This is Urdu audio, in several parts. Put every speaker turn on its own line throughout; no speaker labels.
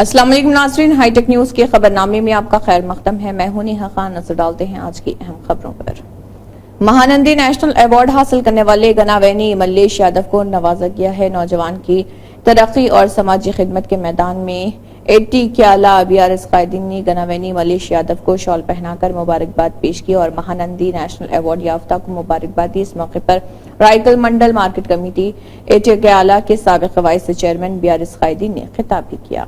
السلام علیکم ناظرین، ہائی ٹیک نیوز کے خبرنامے میں آپ کا خیر مقدم ہے۔ میں ہوں نیہا خان۔ نظر ڈالتے ہیں آج کی اہم خبروں پر۔ مہانندی نیشنل ایوارڈ حاصل کرنے والے گناوینی ملیش یادو کو نوازا گیا ہے۔ نوجوان کی ترقی اور سماجی خدمت کے میدان میں 80 کے اعلیٰ BRS قائدین نے گناوینی ملیش یادو کو شال پہنا کر مبارکباد پیش کی اور مہانندی نیشنل ایوارڈ یافتہ کو مبارکباد دی۔ اس موقع پر رائکل منڈل مارکیٹ کمیٹی 80 کے اعلیٰ کے سابق وائس چیئرمین BRS قائدین نے خطاب بھی کیا۔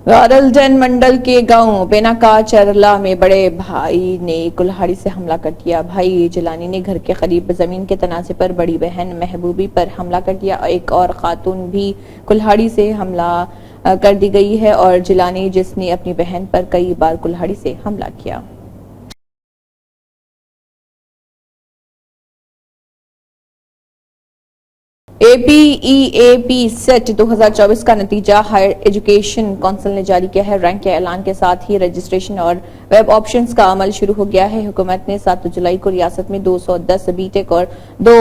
رارلڈن منڈل کے گاؤں بیناکا چرلا میں بڑے بھائی نے کلہاڑی سے حملہ کر دیا۔ بھائی جیلانی نے گھر کے قریب زمین کے تنازع پر بڑی بہن محبوبی پر حملہ کر دیا۔ ایک اور خاتون بھی کلہاڑی سے حملہ کر دی گئی ہے اور جیلانی جس نے اپنی بہن پر کئی بار کلہاڑی سے حملہ کیا۔ APEAP سیٹ 2024 کا نتیجہ ہائر ایجوکیشن کونسل نے جاری کیا ہے۔ رینک کے اعلان کے ساتھ ہی رجسٹریشن اور ویب آپشنز کا عمل شروع ہو گیا ہے۔ حکومت نے 7 جولائی کو ریاست میں 210 بی ٹیک اور 2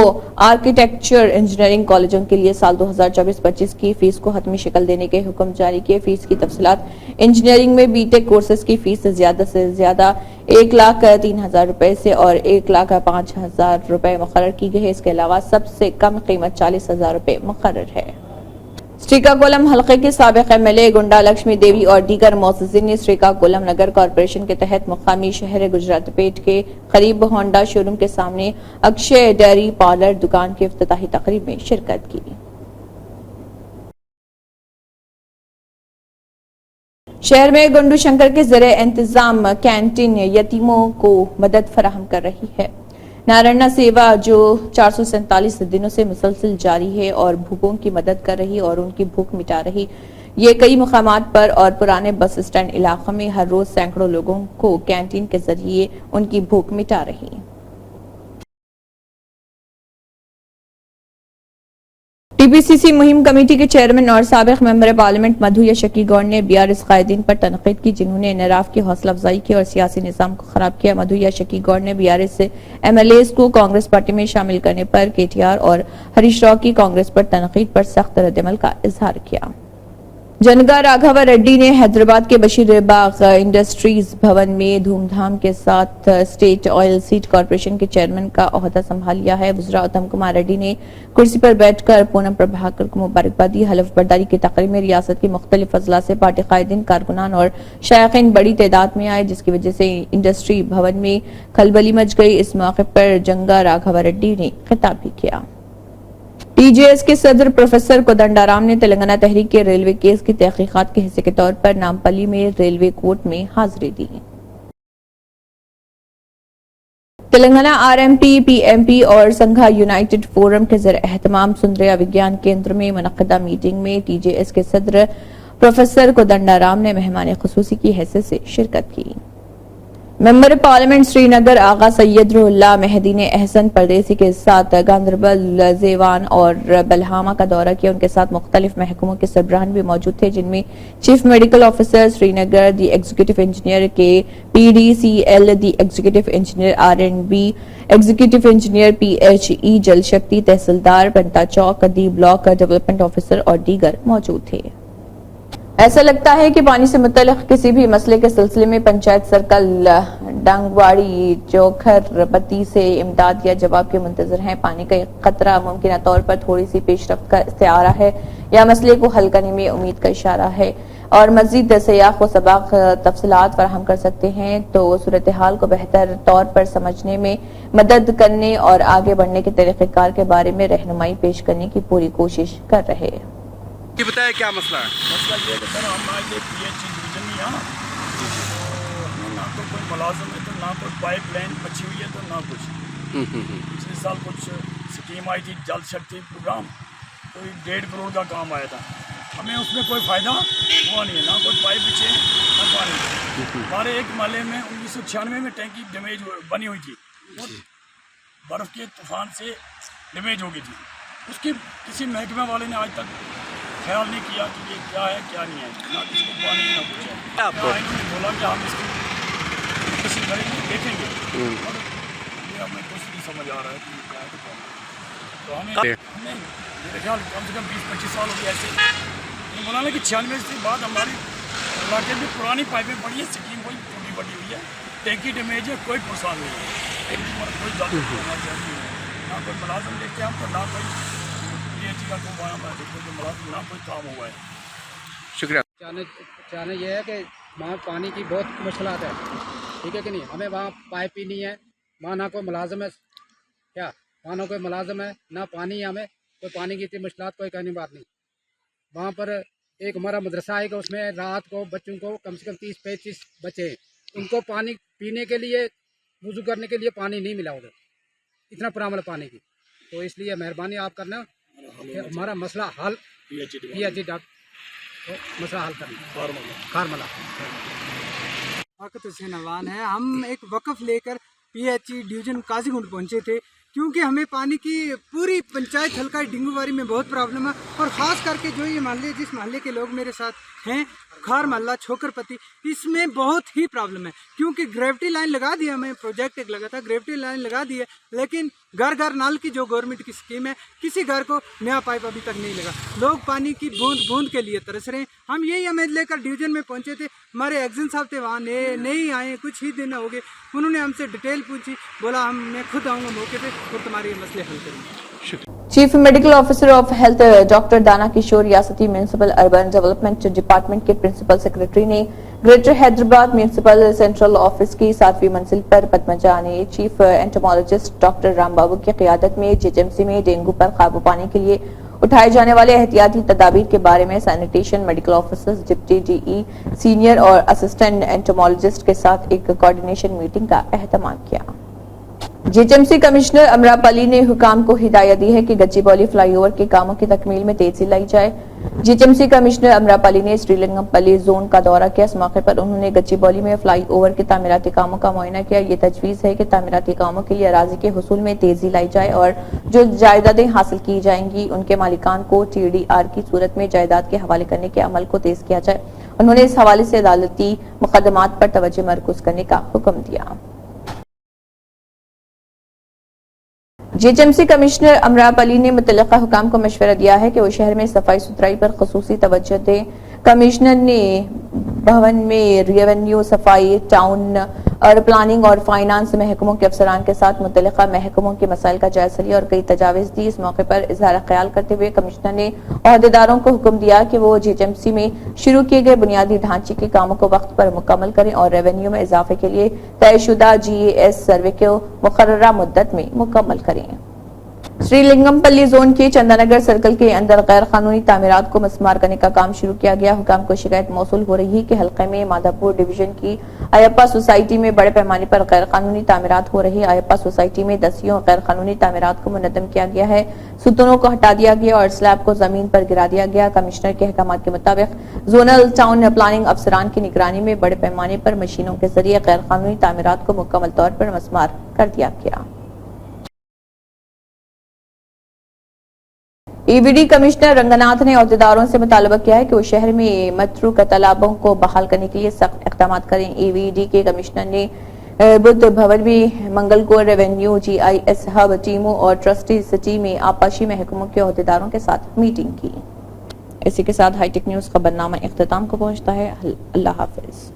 آرکیٹیکچر انجینئرنگ کالجوں کے لیے سال 2024-25 کی فیس کو حتمی شکل دینے کے حکم جاری کیے۔ فیس کی تفصیلات: انجینئرنگ میں بی ٹیک کورسز کی فیس زیادہ سے زیادہ 1,03,000 روپے سے اور 1,05,000 روپے مقرر کی گئی ہے۔ اس کے علاوہ سب سے کم قیمت 40,000 روپے مقرر ہے۔ سریکاکولم حلقے کے سابق MLA گنڈا لکشمی دیوی اور دیگر معززین نے سریکاکولم نگر کارپوریشن کے تحت مقامی شہر گجرات پیٹ کے قریب ہونڈا شو روم کے سامنے اکشے ڈیری پارلر دکان کی افتتاحی تقریب میں شرکت کی۔ شہر میں گنڈو شنکر کے زیر انتظام کینٹین یتیموں کو مدد فراہم کر رہی ہے۔ نارائنا سیوا جو 447 دنوں سے مسلسل جاری ہے اور بھوکوں کی مدد کر رہی اور ان کی بھوک مٹا رہی۔ یہ کئی مقامات پر اور پرانے بس اسٹینڈ علاقوں میں ہر روز سینکڑوں لوگوں کو کینٹین کے ذریعے ان کی بھوک مٹا رہی۔ TPCC مہم کمیٹی کے چیئرمین اور سابق ممبر پارلیمنٹ مدھو یشکی گوڑ نے BRS قائدین پر تنقید کی جنہوں نے انحراف کی حوصلہ افزائی کی اور سیاسی نظام کو خراب کیا۔ مدھو یشکی گوڑ نے BRS MLAs کو کانگریس پارٹی میں شامل کرنے پر KTR اور ہریش راؤ کی کانگریس پر تنقید پر سخت رد عمل کا اظہار کیا۔ جنگا راگھوا ریڈی نے حیدرآباد کے بشیر باغ انڈسٹریز بھون میں دھوم دھام کے ساتھ اسٹیٹ آئل سیڈ کارپوریشن کے چیئرمین کا عہدہ سنبھال لیا ہے۔ وزراء اتم کمار ریڈی نے کرسی پر بیٹھ کر پونم پربھاکر کو مبارکباد دی۔ حلف برداری کی تقریب میں ریاست کے مختلف اضلاع سے پارٹی قائدین، کارکنان اور شائقین بڑی تعداد میں آئے جس کی وجہ سے انڈسٹری بھون میں کھلبلی مچ گئی۔ اس موقع پر جنگا راگھوا ریڈی نے خطاب بھی کیا۔ TJS کے صدر پروفیسر کودنڈارام نے تلنگانہ تحریک کے ریلوے کیس کی تحقیقات کے حصے کے طور پر نامپلی میں ریلوے کورٹ میں حاضری دی۔ تلنگانہ RMP PMP اور سنگھا یونائٹڈ فورم کے زیر اہتمام سندریا وگیان کیندر میں منعقدہ میٹنگ میں TJS کے صدر پروفیسر کودنڈارام نے مہمان خصوصی کی حیثیت سے شرکت کی۔ ممبر پارلیمنٹ سری نگر آغا سید روح اللہ مہدی نے احسن پردیسی کے ساتھ گاندربل، زیوان اور بلہامہ کا دورہ کیا۔ ان کے ساتھ مختلف محکموں کے سربراہان بھی موجود تھے جن میں chief medical officer Srinagar, the executive engineer K PDCL، the executive engineer R&B، executive engineer PHE Jal Shakti, tehsildar پنتا Chowk, the block development officer اور دیگر موجود تھے۔ ایسا لگتا ہے کہ پانی سے متعلق کسی بھی مسئلے کے سلسلے میں پنچایت سرکل ڈانگواڑی چوکھر بتی سے امداد یا جواب کے منتظر ہیں۔ پانی کا ایک قطرہ ممکنہ طور پر تھوڑی سی پیش رفت کا استعارہ ہے یا مسئلے کو حل کرنے میں امید کا اشارہ ہے اور مزید سیاق و سباق تفصیلات فراہم کر سکتے ہیں تو صورتحال کو بہتر طور پر سمجھنے میں مدد کرنے اور آگے بڑھنے کے طریقہ کار کے بارے میں رہنمائی پیش کرنے کی پوری کوشش کر رہے ہیں۔
یہ بتائیں کیا مسئلہ ہے؟
مسئلہ یہ کہ سر ہم آج یہ PHE ڈویژن میں یہاں نہ تو کوئی ملازم ہے تو نہ کوئی پائپ لائن بچی ہوئی ہے تو نہ کچھ۔ پچھلے سال کچھ سکیم آئی تھی جل شکتی پروگرام، کوئی 1.5 کروڑ کا کام آیا تھا، ہمیں اس میں کوئی فائدہ ہوا نہیں ہے، نہ کوئی پائپ بچے نہ پانی۔ ہمارے ایک محلے میں 1996 میں ٹینکی ڈیمیج بنی ہوئی تھی، برف کے طوفان سے ڈیمیج ہو گئی تھی، اس کی کسی محکمہ والے نے آج تک خیال نہیں کیا کہ یہ کیا ہے کیا نہیں ہے، نہ کسی کو پانی نہ کچھ ہے۔ انہوں نے بولا کہ ہم اس کی کوشش کریں گے، دیکھیں گے، اور یہ ہمیں کچھ نہیں سمجھ آ رہا ہے کہ یہ کیا ہے تو ہمیں میرے خیال کم سے کم 20-25 سال ہو گئے ایسے مولانا کی 96 سے بعد ہماری علاقے میں پرانی پائپیں پڑی ہیں, سکیم کوئی ٹوٹی پڑی ہوئی ہے, ٹینکی ڈیمیج ہے, کوئی پرسان نہیں ہے, کوئی جلدی ہونا چاہیے, نہ کوئی ملازم دیکھتے ہیں ہم کو, نہ کوئی پی ایچ ای کا کوئی وہاں دیکھتے کوئی ملازم, نہ کوئی کام ہوا ہے.
شکریہ.
چاہنے یہ ہے کہ وہاں پانی کی بہت مشکلات ہے, ٹھیک ہے کہ نہیں, ہمیں وہاں پائپ ہی نہیں ہے, وہاں نہ کوئی ملازم ہے, کیا وہاں نہ کوئی ملازم ہے, نہ پانی ہے, ہمیں کوئی پانی کی اتنی مشکلات کوئی کہنے بات نہیں. وہاں پر ایک ہمارا مدرسہ ہے کہ اس میں رات کو بچوں کو کم سے کم 30-35 بچے ہیں, ان کو پانی پینے کے لیے, وضو کرنے کے لیے پانی نہیں ملا ادھر, اتنا پرابلم پانی کی. تو اس لیے مہربانی آپ کرنا کہ ہمارا مسئلہ حل پی ایچ ای مسئلہ حل کرنا. خارملہ
وقت حسین اوان ہے. ہم ایک وقف لے کر پی ایچ ای ڈویژن قاضی گنڈ پہنچے تھے کیونکہ ہمیں پانی کی پوری پنچایت حلقہ ڈنگو باری میں بہت پرابلم ہے, اور خاص کر کے جو یہ محلے, جس محلے کے لوگ میرے ساتھ ہیں, کھار محلہ چھوکر پتی, اس میں بہت ہی پرابلم ہے کیونکہ گریوٹی لائن لگا دی ہے, ہمیں پروجیکٹ ایک لگا تھا, گریوٹی لائن لگا دی ہے, لیکن گھر گھر نل کی جو گورنمنٹ کی اسکیم ہے, کسی گھر کو نیا پائپ ابھی تک نہیں لگا. لوگ پانی کی بوند بوند کے لیے ترس رہے ہیں. ہم یہی امید لے کر ڈویژن میں پہنچے تھے. ہمارے ایگزن صاحب تھے وہاں, نہیں آئے, کچھ ہی دن ہو گئے. انہوں نے ہم سے ڈیٹیل پوچھی, بولا میں خود آؤں گا موقع پہ اور تمہارے یہ مسئلے حل کریں گے.
Chief medical officer of health doctor دانا کشور ریاستی میونسپل اربن ڈیولپمنٹ ڈپارٹمنٹ کے پرنسپل سیکرٹری نے greater Hyderabad municipal central office کی 7ویں منزل پر پدمجا نے چیف اینٹمولوجسٹ ڈاکٹر رام بابو کی قیادت میں GHMC میں ڈینگو پر قابو پانے کے لیے اٹھائے جانے والے احتیاطی تدابیر کے بارے میں sanitation medical officers, deputy DE, senior اور اسسٹنٹ اینٹمولوجسٹ کے ساتھ ایک کوارڈینیشن میٹنگ کا اہتمام کیا. GHMC کمشنر امراپلی نے حکام کو ہدایت دی ہے کہ گچی بالی فلائی اوور کے کاموں کی تکمیل میں تیزی لائی جائے. GHMC کمشنر امراپلی نے سری لنگم پلی زون کا دورہ کیا. اس موقع پر انہوں نے گچی بالی میں فلائی اوور کے تعمیراتی کاموں کا معائنہ کیا. یہ تجویز ہے کہ تعمیراتی کاموں کے لیے اراضی کے حصول میں تیزی لائی جائے اور جو جائیدادیں حاصل کی جائیں گی ان کے مالکان کو TDR کی صورت میں جائیداد کے حوالے کرنے کے عمل کو تیز کیا جائے. انہوں نے اس حوالے سے عدالتی مقدمات پر توجہ مرکوز کرنے کا حکم دیا. GHMC کمشنر امراپلی نے متعلقہ حکام کو مشورہ دیا ہے کہ وہ شہر میں صفائی ستھرائی پر خصوصی توجہ دیں. کمشنر نے بھون میں ریونیو, صفائی, ٹاؤن اور پلاننگ اور فائنانس محکموں کے افسران کے ساتھ متعلقہ محکموں کے مسائل کا جائزہ لیا اور کئی تجاویز دی. اس موقع پر اظہار خیال کرتے ہوئے کمشنر نے عہدیداروں کو حکم دیا کہ وہ GHMC میں شروع کیے گئے بنیادی ڈھانچے کے کاموں کو وقت پر مکمل کریں اور ریونیو میں اضافے کے لیے طے شدہ GAS سروے کو مقررہ مدت میں مکمل کریں. سری لنگم پلی زون کے چندانگر سرکل کے اندر غیر قانونی تعمیرات کو مسمار کرنے کا کام شروع کیا گیا. حکام کو شکایت موصول ہو رہی ہے کہ حلقے میں مادھاپور ڈویژن کی ایپا سوسائٹی میں بڑے پیمانے پر غیر قانونی تعمیرات ہو رہی. ایپا سوسائٹی میں 10 غیر قانونی تعمیرات کو منظم کیا گیا ہے. ستونوں کو ہٹا دیا گیا اور سلیب کو زمین پر گرا دیا گیا. کمشنر کے احکامات کے مطابق زونل ٹاؤن پلاننگ افسران کی نگرانی میں بڑے پیمانے پر مشینوں کے ذریعے غیر قانونی تعمیرات کو مکمل طور پر مسمار کر دیا گیا. EVD کمشنر رنگناتھ نے عہدیداروں سے مطالبہ کیا ہے کہ وہ شہر میں متروکہ تالابوں کو بحال کرنے کے لیے سخت اقدامات کریں. EVD کے کمشنر نے بدھ بھون میں منگل کو ریونیو, GIS ہب ٹیموں اور ٹرسٹی سٹی میں آبپاشی محکموں کے عہدیداروں کے ساتھ میٹنگ کی. اسی کے ساتھ ہائی ٹیک نیوز خبرنامہ اختتام کو پہنچتا ہے. اللہ حافظ.